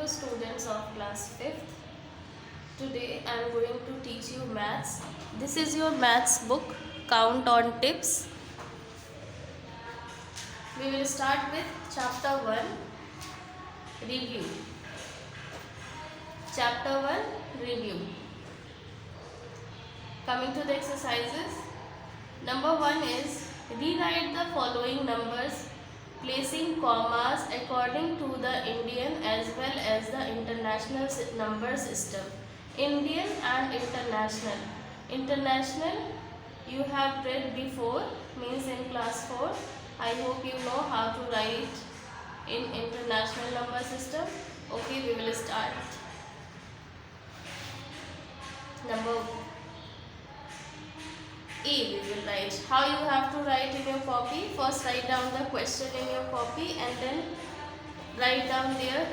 Hello students of class 5th. Today I am going to teach you maths. This is your maths book, Count on Tips. We will start with chapter 1, Review. Chapter 1, Review. Coming to the exercises. Number 1 is rewrite the following numbers placing commas according to the Indian as well as the international number system. Indian and international. International you have read before, means in class 4. I hope you know how to write in international number system. Okay, we will start. Number A we will write. How you have to write in your copy? First write down the question in your copy and then write down there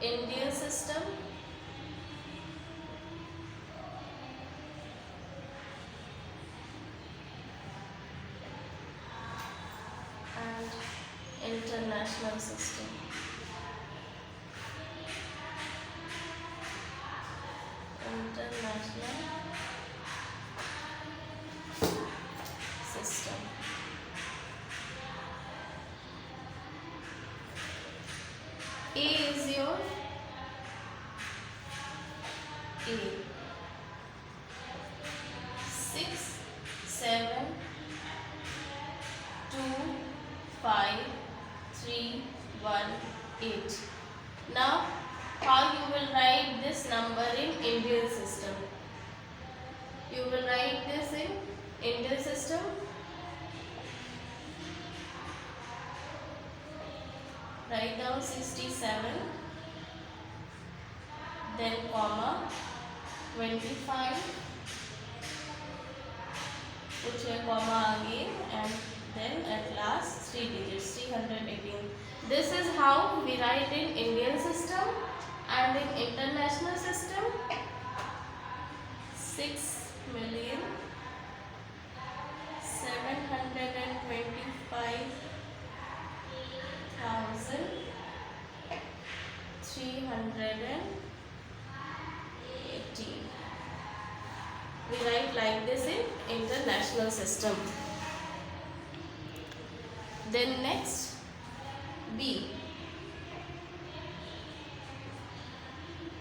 Indian system, and international system. International system. A is your A. 6, 7, 2, 5, 3, 1, 8. Now, how you will write this number in Indian system? You will write this in Indian system. Write down 67, then comma, 25, put your comma again, and then at last 3 digits, 318. This is how we write in Indian system. And in international system, 6,725,318. We write like this in international system. Then next, B.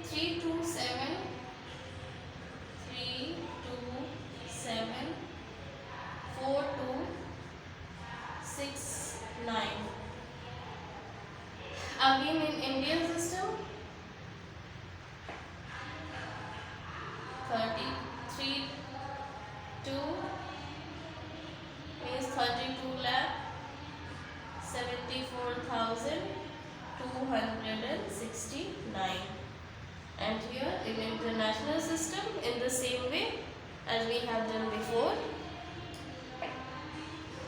327, 4269. Again in Indian system, 32 means 32 lakh 74,269. And here in international system, in the same way as we have done before,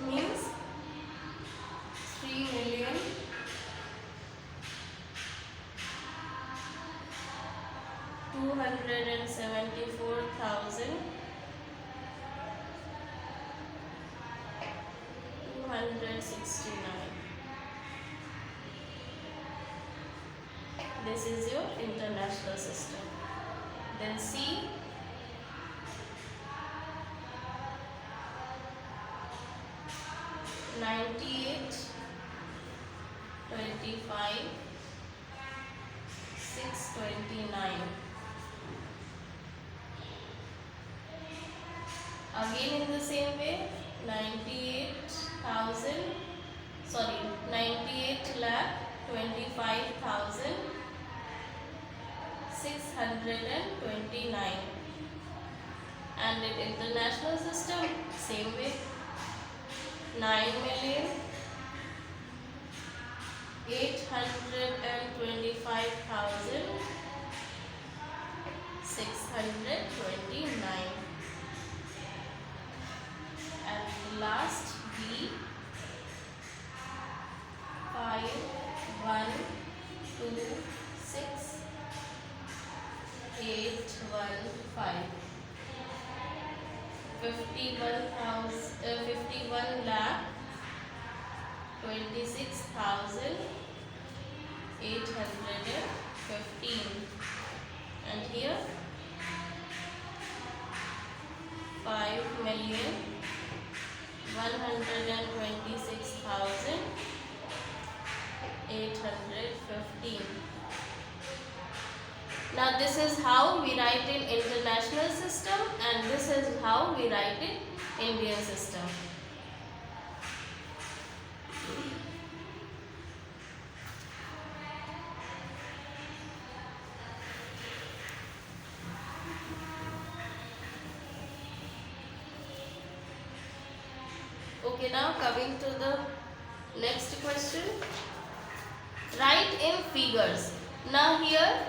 means 3,274,269. This is your international system. Then C. 98, 25, 629. Again in the same way, 98 lakh 25,629. And in international system, same way, 9,825,629. And last, B. 5,126,815. 51 lakh 26,000 and here 5,126,815. Now this is how we write in international system and this is how we write in Indian system. Okay, now coming to the next question. Write in figures. Now here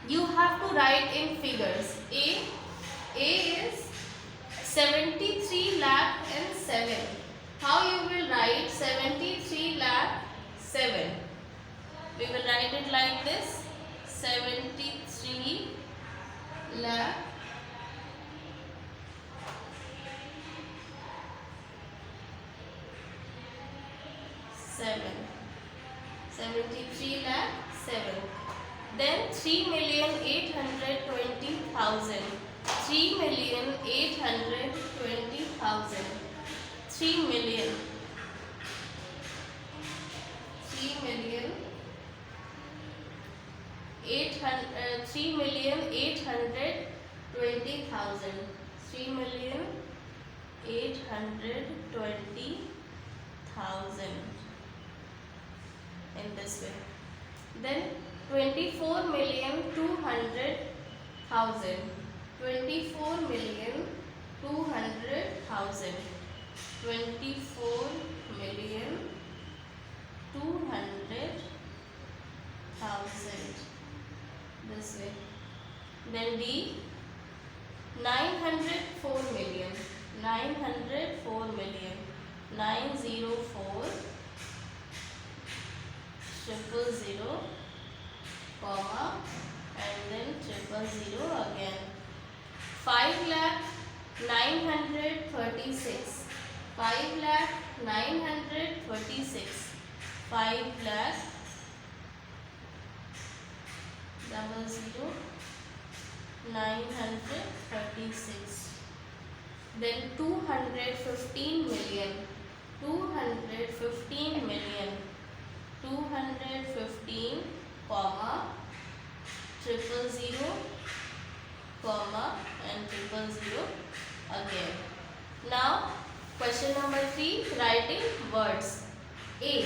you have to write in figures. A is 73 lakh and 7. How you will write 73 lakh 7? We will write it like this: 73 lakh 7. 73 lakh 7. Then 3,820,000. 3,820,000. 3 million. 3,820,000. 3,820,000 in this way. Then 24,200,000. 24,200,000. 24,200,000 this way. Then D, 904 million. 904 million. 904 000, comma, and then 000 again. 5,936,000. 5,936,000. 5,000,936. Then 215 million. 215 million. 215, comma, 000, comma, and 000 again. Now question number 3, writing words. A,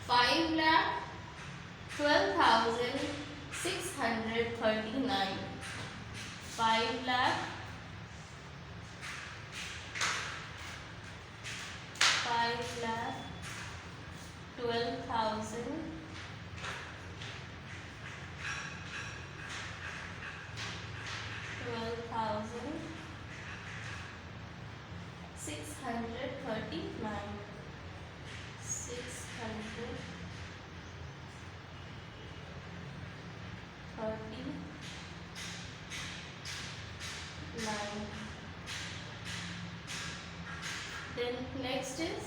5,12,639. 5,12,639. 639. Then next is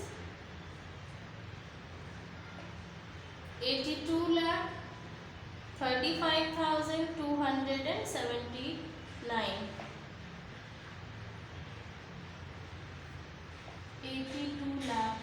82,35,279. 82 lakh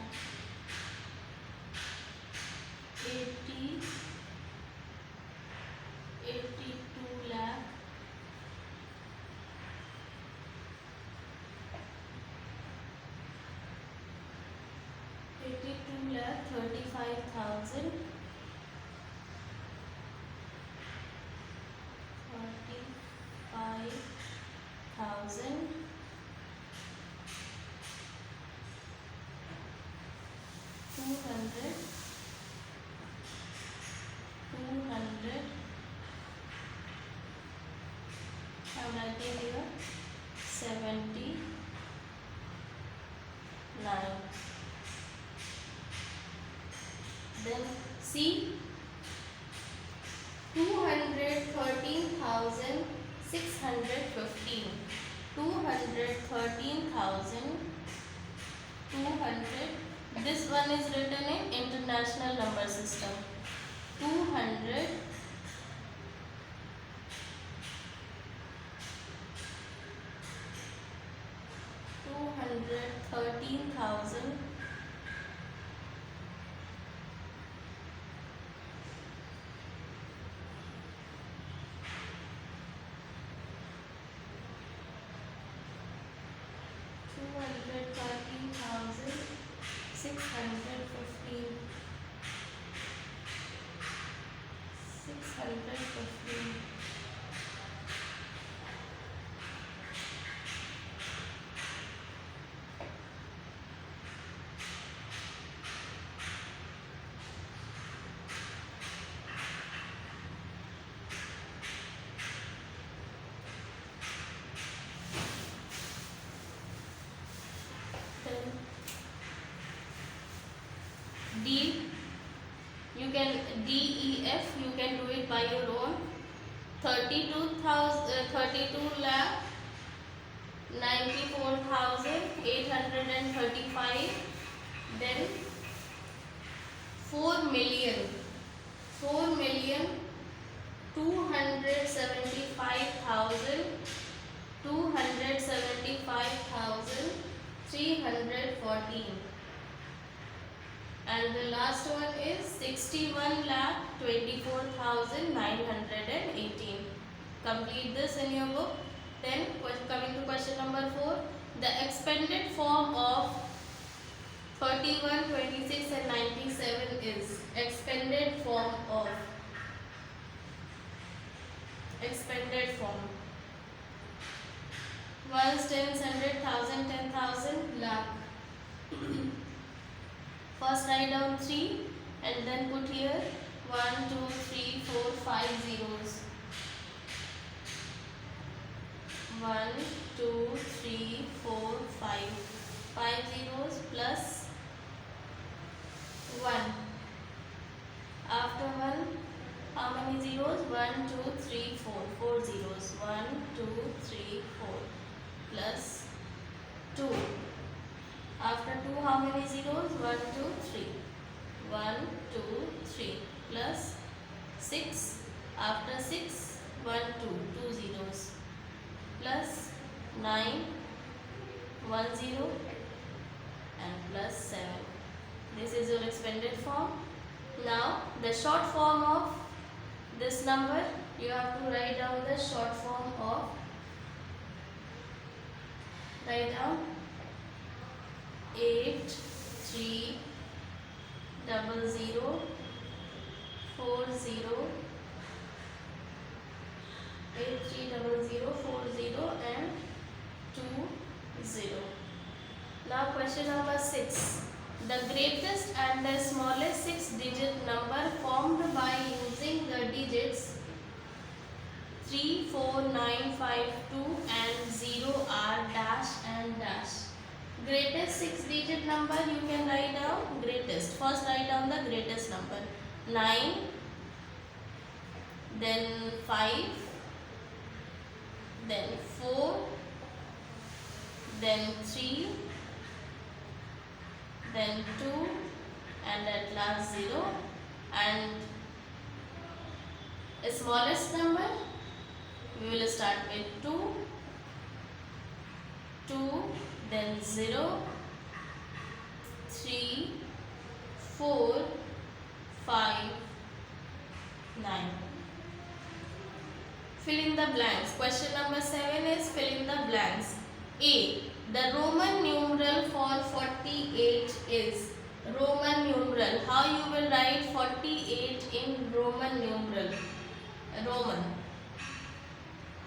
82 lakh 35,000 200 I'm writing here 79. Then C, 213,615. 213,200, this one is written in international number system. 200 213,000 615 615. Then D, you can DEF, you can do it by your own. 32 lakh 94,835. Then 4,275,314. 'And the last one is 61,24,918. Complete this in your book. Then coming to question number 4, the expanded form of 41, 26 and 97 is expanded form of ones, tens, hundred, thousand, 10,000, lakh. First write down 3 and then put here 1, 2, 3, 4, 5 zeros. 1, 2, 3, 4, 5 zeros plus 1. After 1, how many zeros? 1, 2, 3, 4 zeros. 1, 2, 3, 4 plus 2. After 2, how many zeros? 1, 2, 3. 1, 2, 3 plus 6. After 6, 1, 2 zeros plus 9, 1 0 and plus 7. This is your expanded form. Now the short form of this number, you have to write down the short form of, write down 8 3 0 0 4 0 8 3 0 0 4 0 and 2 0. Now question number 6. The greatest and the smallest 6-digit number formed by using the digits 3, 4, 9, 5, 2 and 0 are dash and dash. Greatest 6-digit number you can write down greatest. First write down the greatest number. 9, then 5, then 4, then 3, then 2 and at last 0. And the smallest number, we will start with 2, then 0, 3, 4, 5, 9. Fill in the blanks. Question number 7 is fill in the blanks. A. The Roman numeral for 48 is Roman numeral. How you will write 48 in Roman numeral? Roman.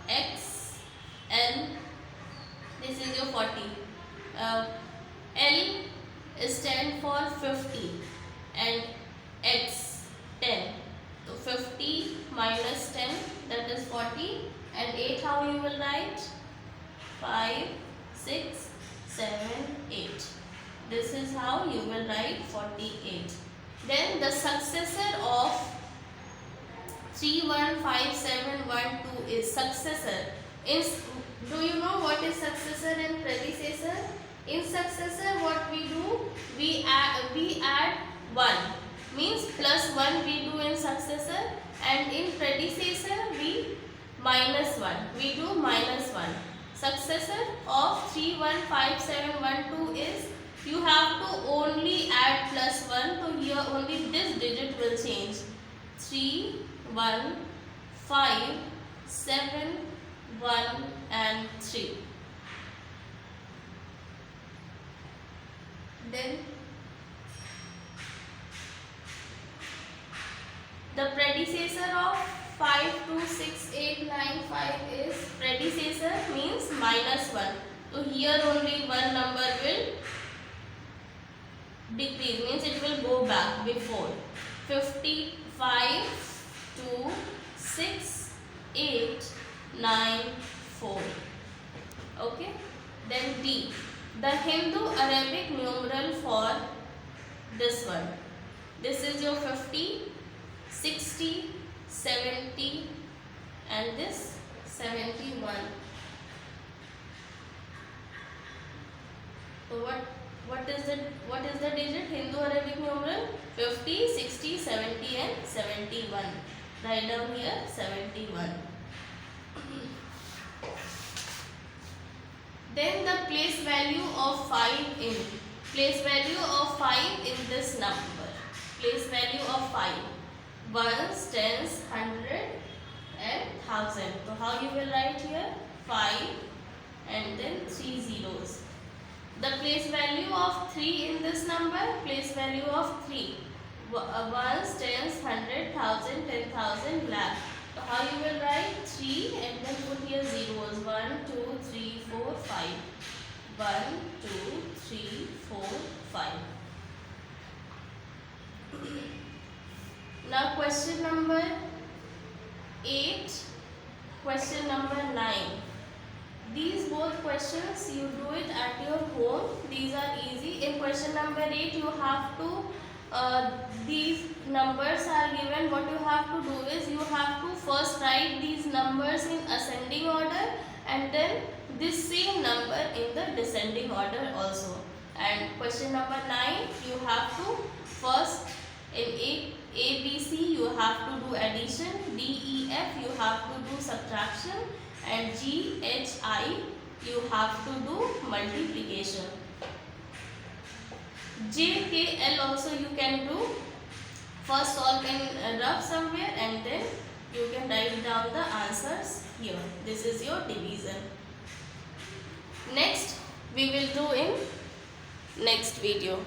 X, L, this is your 40. L stand for 50 and X 10. So 50 minus 10, that is 40, and 8 how you will write? 5, 6, 7, 8. This is how you will write 48. Then the successor of 3, 1, 5, 7, 1, 2 is successor. Do you know what is successor and predecessor? In successor what we do? we add 1, means plus 1 we do in successor, and in predecessor we minus 1, we do minus 1. Successor of 3, 1, 5, 7, 1, 2 is, you have to only add plus 1, so here only this digit will change. 3, 1, 5, 7, 1 and 3. Then the predecessor of 5, 2, 6, 8, 9, 5 is, predecessor means minus 1. So here only one number will decrease, means it will go back before. 55, 2, 6, 8, 9, 4. Okay. Then D. The Hindu Arabic numeral for this one. This is your 50, 60, 70 and this 71. So what is the digit Hindu Arabic numeral? 50, 60, 70 and 71. Write down here 71. Then the place value of 5 in. Place value of 5 in this number. Place value of 5. Ones, tens, 100 and 1000. So how you will write here? 5 and then 3 zeros. The place value of 3 in this number, place value of 3. Ones, tens, 100, 1000, 10,000, lakh. So how you will write? 3 and then put here zeros. 1, 2, 3, 4, 5. 1, 2, 3, 4, 5. Now question number 8, question number 9. These both questions you do it at your home. These are easy. In question number 8 you have to, these numbers are given. What you have to do is you have to first write these numbers in ascending order and then this same number in the descending order also. And question number 9 you have to first in A, B, C you have to do addition, D, E, F you have to do subtraction and G, H, I you have to do multiplication. J, K, L also you can do. First solve in rough somewhere and then you can write down the answers here. This is your division. Next we will do in next video.